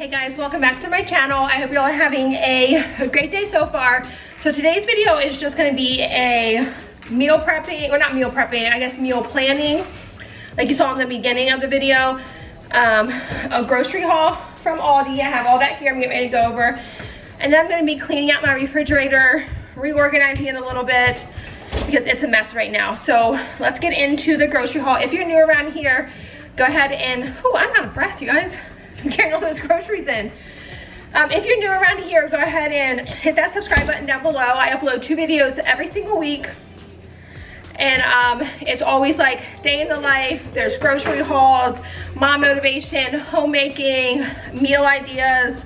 guys, welcome back to my channel. I hope you all are having a great day so far. So today's video is just going to be a meal prepping, or not meal prepping, I guess meal planning, like you saw in the beginning of the video. A grocery haul from Aldi. I have all that here. I'm getting ready to go over, and then I'm going to be cleaning out my refrigerator, reorganizing it a little bit because it's a mess right now. So let's get into the grocery haul. If you're new around here, go ahead and, oh, I'm out of breath, you guys. I'm carrying all those groceries in. If you're new around here, go ahead and hit that subscribe button down below. I upload 2 videos every single week. And it's always like day in the life. There's grocery hauls, mom motivation, homemaking, meal ideas.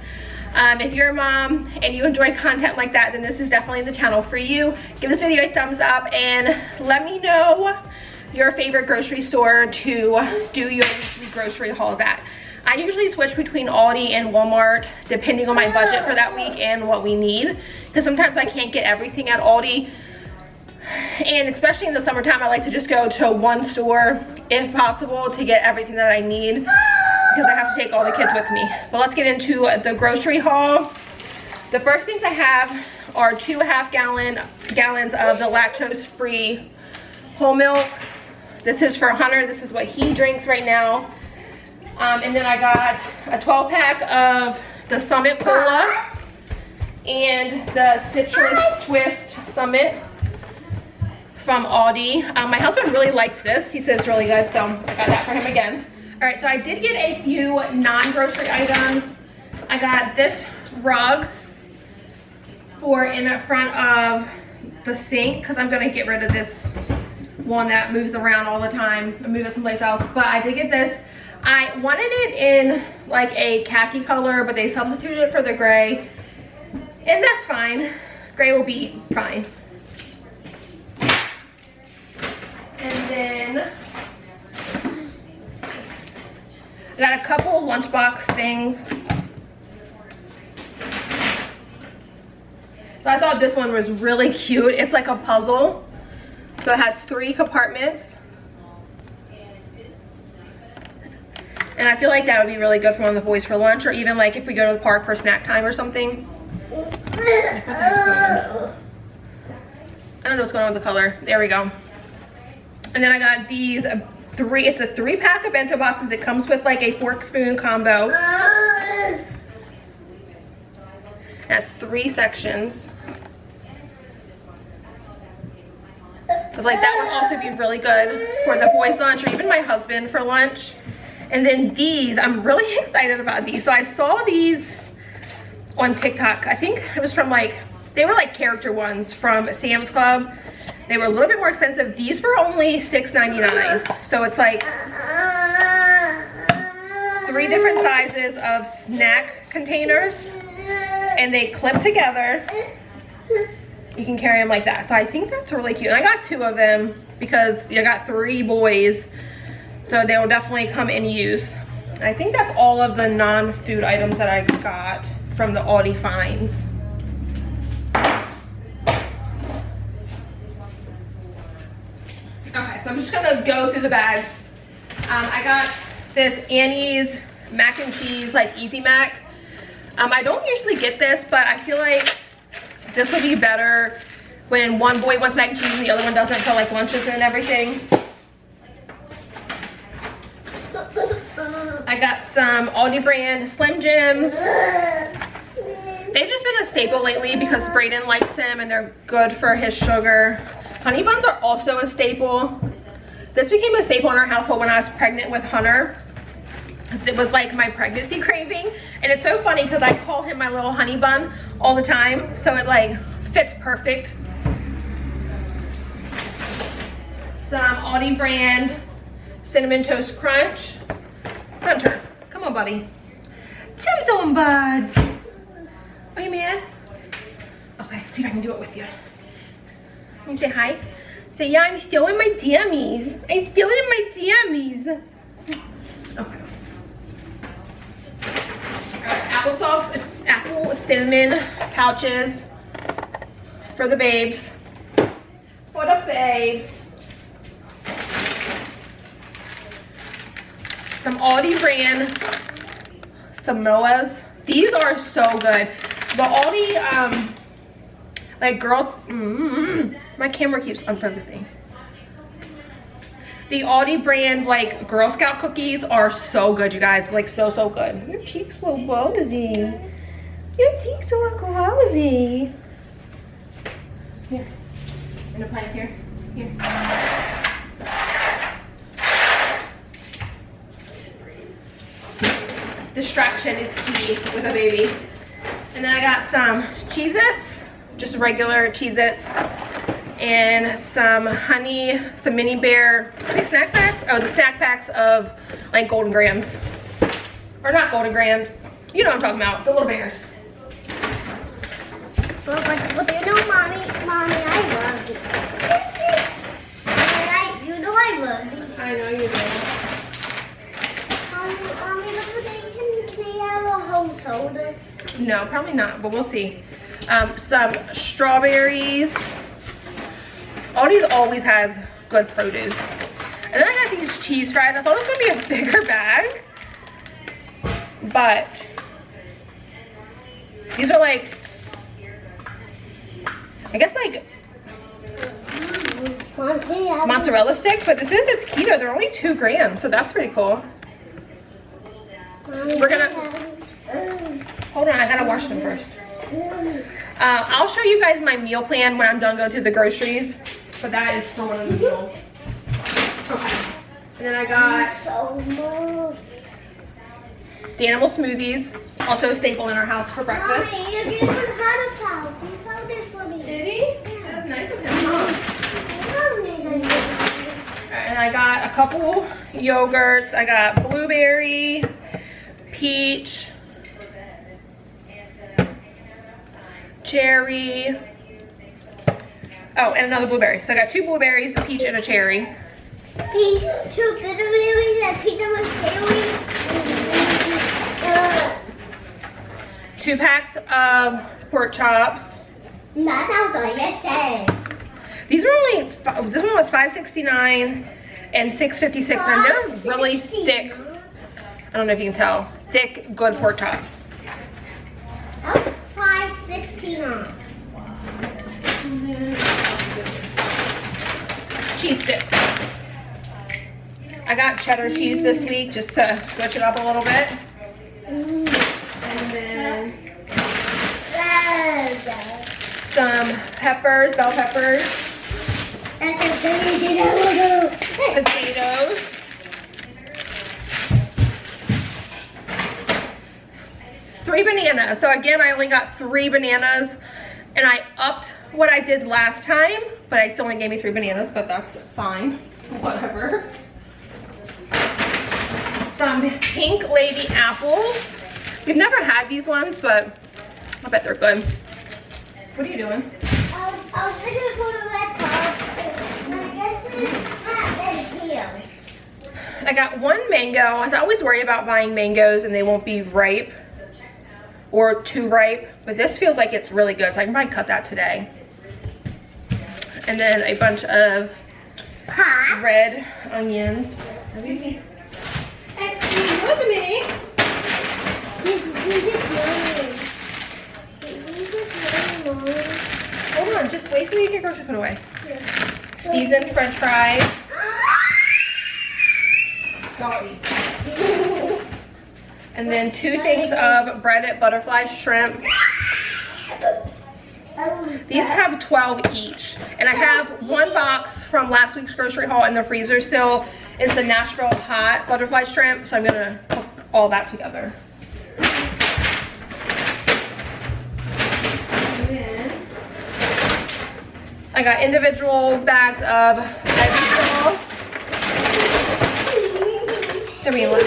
If you're a mom and you enjoy content like that, then this is definitely the channel for you. Give this video a thumbs up and let me know your favorite grocery store to do your weekly grocery hauls at. I usually switch between Aldi and Walmart depending on my budget for that week and what we need, because sometimes I can't get everything at Aldi, and especially in the summertime I like to just go to one store if possible to get everything that I need, because I have to take all the kids with me. But let's get into the grocery haul. The first things I have are 2.5 gallons of the lactose-free whole milk. This is for Hunter. This is what he drinks right now. And then I got a 12-pack of the Summit Cola and the Citrus Twist Summit from Aldi. My husband really likes this. He says it's really good, so I got that for him again. All right, so I did get a few non-grocery items. I got this rug for in the front of the sink, because I'm going to get rid of this one that moves around all the time and move it someplace else. But I did get this. I wanted it in like a khaki color, but they substituted it for the gray, and that's fine. Gray will be fine. And then I got a couple lunchbox things. So I thought this one was really cute. It's like a puzzle. So it has 3 compartments. And I feel like that would be really good for one of the boys for lunch, or even like if we go to the park for snack time or something. I don't know what's going on with the color. There we go. And then I got these it's a 3-pack of bento boxes. It comes with like a fork spoon combo. That's 3 sections. But like that would also be really good for the boys' lunch, or even my husband for lunch. And then these, I'm really excited about these. So I saw these on TikTok. I think it was from like, they were like character ones from Sam's Club. They were a little bit more expensive. These were only $6.99. So it's like 3 different sizes of snack containers, and they clip together. You can carry them like that. So I think that's really cute. And I got 2 of them because I got 3 boys. So they will definitely come in use. And I think that's all of the non-food items that I got from the Aldi finds. Okay, so I'm just gonna go through the bags. I got this Annie's mac and cheese, like Easy Mac. I don't usually get this, but I feel like this would be better when one boy wants mac and cheese and the other one doesn't, for like lunches and everything. I got some Aldi brand Slim Jims. They've just been a staple lately because Brayden likes them and they're good for his sugar. Honey buns are also a staple. This became a staple in our household when I was pregnant with Hunter. It was like my pregnancy craving, and it's so funny because I call him my little honey bun all the time, so it like fits perfect. Some Aldi brand Cinnamon Toast Crunch. Hunter, come on, buddy. Tim's on, buds. Are you mad? Okay, see if I can do it with you. Let me say hi. Say, yeah, I'm still in my jammies. I'm still in my jammies. Okay. Applesauce, apple cinnamon pouches for the babes. For the babes. Some Aldi brand Samoas. These are so good. The Aldi, like girls, my camera keeps unfocusing. The Aldi brand, like Girl Scout cookies are so good, you guys. Like so good. Your cheeks were rosy. Your cheeks look rosy. Here. In a pipe here. Here. Distraction is key with a baby. And then I got some Cheez-Its, just regular Cheez-Its, and some honey, some mini bear, snack packs? Oh, the snack packs of like Golden Grams. Or not Golden Grams, you know what I'm talking about, the little bears. But you know, mommy, I love it. You know I love it. I know you do. Mommy, can I have a whole soda? No, probably not, but we'll see. Some strawberries. Aldi's always has good produce. And then I got these cheese fries. I thought it was gonna be a bigger bag, but these are like, I guess like mozzarella sticks, but this is, it's keto. They're only 2 grams, so that's pretty cool. We're gonna, hold on, I gotta wash them first. I'll show you guys my meal plan when I'm done going through the groceries, but that is for one of the meals. Okay. And then I got Danimal smoothies, also a staple in our house for breakfast. Mommy, you gave him hot sauce. He found it for me. Did he? That's nice of him, huh? And I got a couple yogurts. I got blueberry, peach, cherry. Oh, and another blueberry. So I got 2 blueberries, a peach, and a cherry. Peach, 2 blueberries, and pizza with cherry. 2 packs of pork chops. That sounds good, yes, These were only, this one was $5.69 and $6.56. And they're really thick. I don't know if you can tell. Thick, good pork chops. That's $5.69. Cheese sticks. I got cheddar cheese this week just to switch it up a little bit. And then some peppers, bell peppers. Potatoes. Three bananas. So again, I only got 3 bananas, and I upped what I did last time, but I still only gave me 3 bananas, but that's fine. Whatever. Some Pink Lady apples. We've never had these ones, but I bet they're good. What are you doing? I was thinking of going to that car, and I guess it's not that here. I got 1 mango. I always worry about buying mangoes and they won't be ripe or too ripe, but this feels like it's really good, so I can probably cut that today. And then a bunch of red onions. Excuse me. Excuse me. Hold on, just wait till you get grocery put away. Seasoned French fries. And then 2 things of breaded butterfly shrimp. These have 12 each. And I have 1 box from last week's grocery haul in the freezer still. It's the Nashville hot butterfly shrimp, so I'm gonna cook all that together. I got individual bags of vegetables. They're being loud.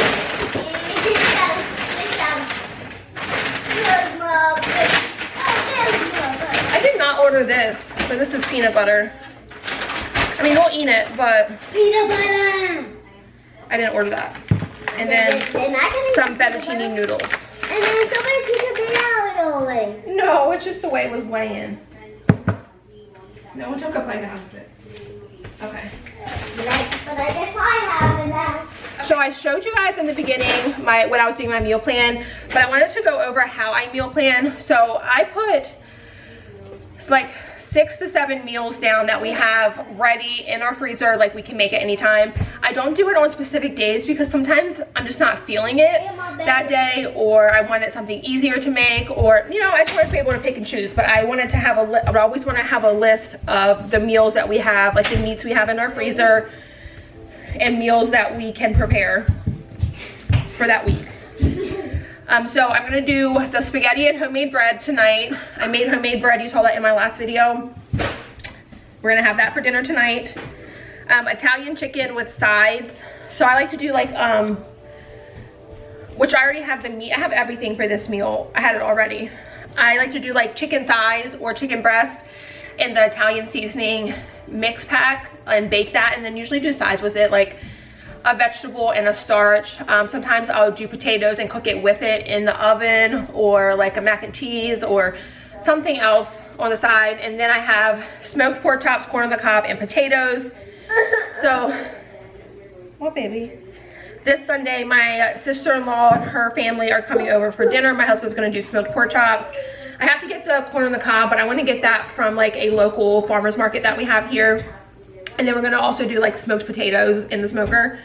I did not order this, but this is peanut butter. I mean, we'll eat it, but Peanut butter. I didn't order that. And then some fettuccine noodles. And then somebody peanut butter away. No, it's just the way it was laying. No one took a bite out of it. Okay. But I guess I have it now. So I showed you guys in the beginning when I was doing my meal plan, but I wanted to go over how I meal plan. So I put like 6 to 7 meals down that we have ready in our freezer, like we can make at any time. I don't do it on specific days because sometimes I'm just not feeling it that day, or I wanted something easier to make, or you know, I just want to be able to pick and choose. But I wanted to have I always want to have a list of the meals that we have, like the meats we have in our freezer and meals that we can prepare for that week. So I'm gonna do the spaghetti and homemade bread tonight. I made homemade bread, you saw that in my last video. We're gonna have that for dinner tonight. Italian chicken with sides. So I like to do like, which I already have the meat. I have everything for this meal. I had it already. I like to do like chicken thighs or chicken breast in the Italian seasoning mix pack and bake that, and then usually do sides with it, like a vegetable and a starch. Sometimes I'll do potatoes and cook it with it in the oven, or like a mac and cheese or something else on the side. And then I have smoked pork chops, corn on the cob, and potatoes. So, what baby? This Sunday, my sister-in-law and her family are coming over for dinner. My husband's gonna do smoked pork chops. I have to get the corn on the cob, but I wanna get that from like a local farmer's market that we have here. And then we're gonna also do like smoked potatoes in the smoker.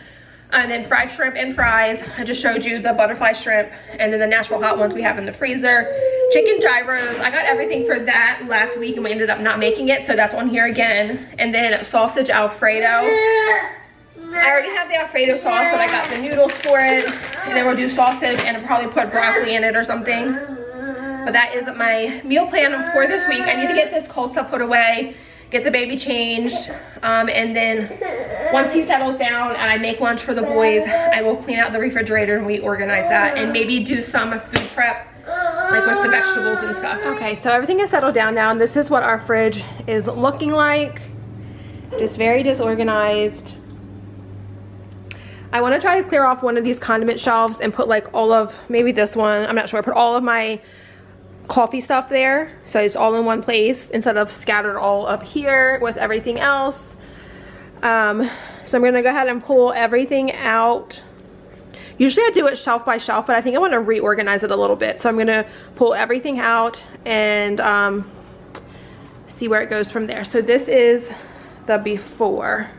And then fried shrimp and fries. I just showed you the butterfly shrimp, and then the Nashville hot ones we have in the freezer. Chicken gyros. I got everything for that last week and we ended up not making it, so that's on here again. And then sausage Alfredo. I already have the Alfredo sauce, but I got the noodles for it. And then we'll do sausage and I'll probably put broccoli in it or something. But that is my meal plan for this week. I need to get this cold stuff put away, get the baby changed, and then once he settles down and I make lunch for the boys, I will clean out the refrigerator and we organize that, and maybe do some food prep, like with the vegetables and stuff. Okay, so everything is settled down now, and this is what our fridge is looking like. Just very disorganized. I want to try to clear off one of these condiment shelves and put like all of, maybe this one, I'm not sure, put all of my coffee stuff there, so it's all in one place instead of scattered all up here with everything else. So I'm gonna go ahead and pull everything out. Usually I do it shelf by shelf, but I think I want to reorganize it a little bit, so I'm gonna pull everything out and see where it goes from there. So this is the before.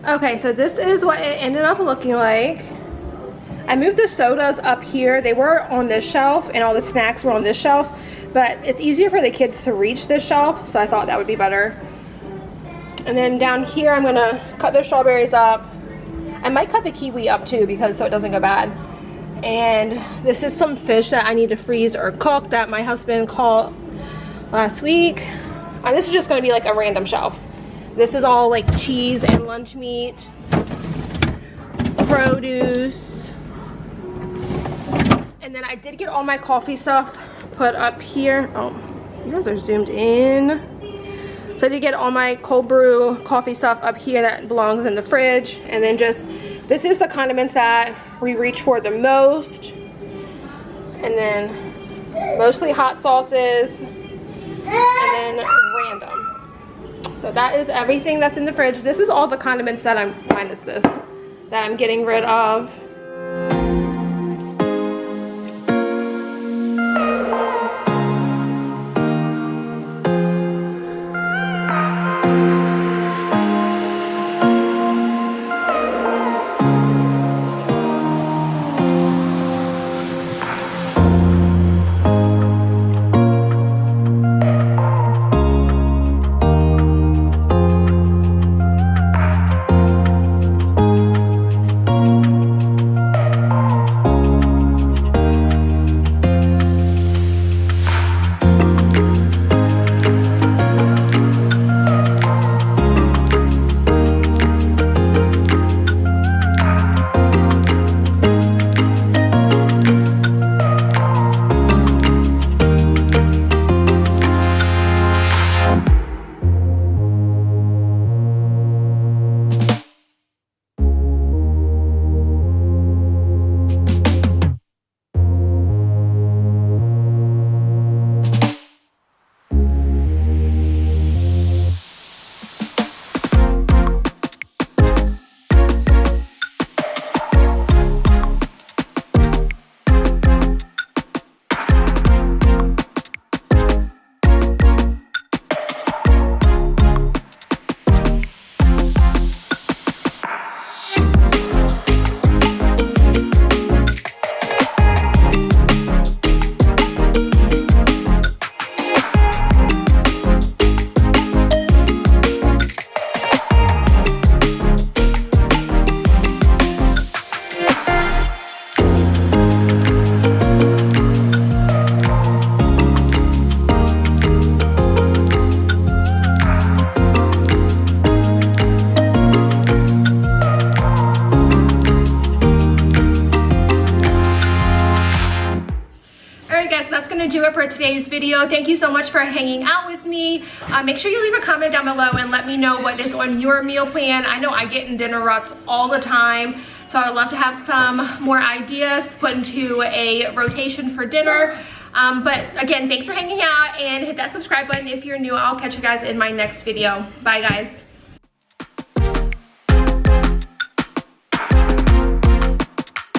Okay, so this is what it ended up looking like. I moved the sodas up here. They were on this shelf and all the snacks were on this shelf, but it's easier for the kids to reach this shelf, so I thought that would be better. And then down here, I'm gonna cut the strawberries up. I might cut the kiwi up too, because so it doesn't go bad. And this is some fish that I need to freeze or cook that my husband caught last week. And this is just gonna be like a random shelf. This is all like cheese and lunch meat, produce. And then I did get all my coffee stuff put up here. Oh, you guys are zoomed in. So I did get all my cold brew coffee stuff up here that belongs in the fridge. And then just, this is the condiments that we reach for the most. And then mostly hot sauces. And then random. So that is everything that's in the fridge. This is all the condiments that minus this, that I'm getting rid of. Do it for today's video. Thank you so much for hanging out with me. Make sure you leave a comment down below and let me know what is on your meal plan. I know I get in dinner ruts all the time, so I would love to have some more ideas to put into a rotation for dinner. But again, thanks for hanging out, and hit that subscribe button if you're new. I'll catch you guys in my next video. Bye guys.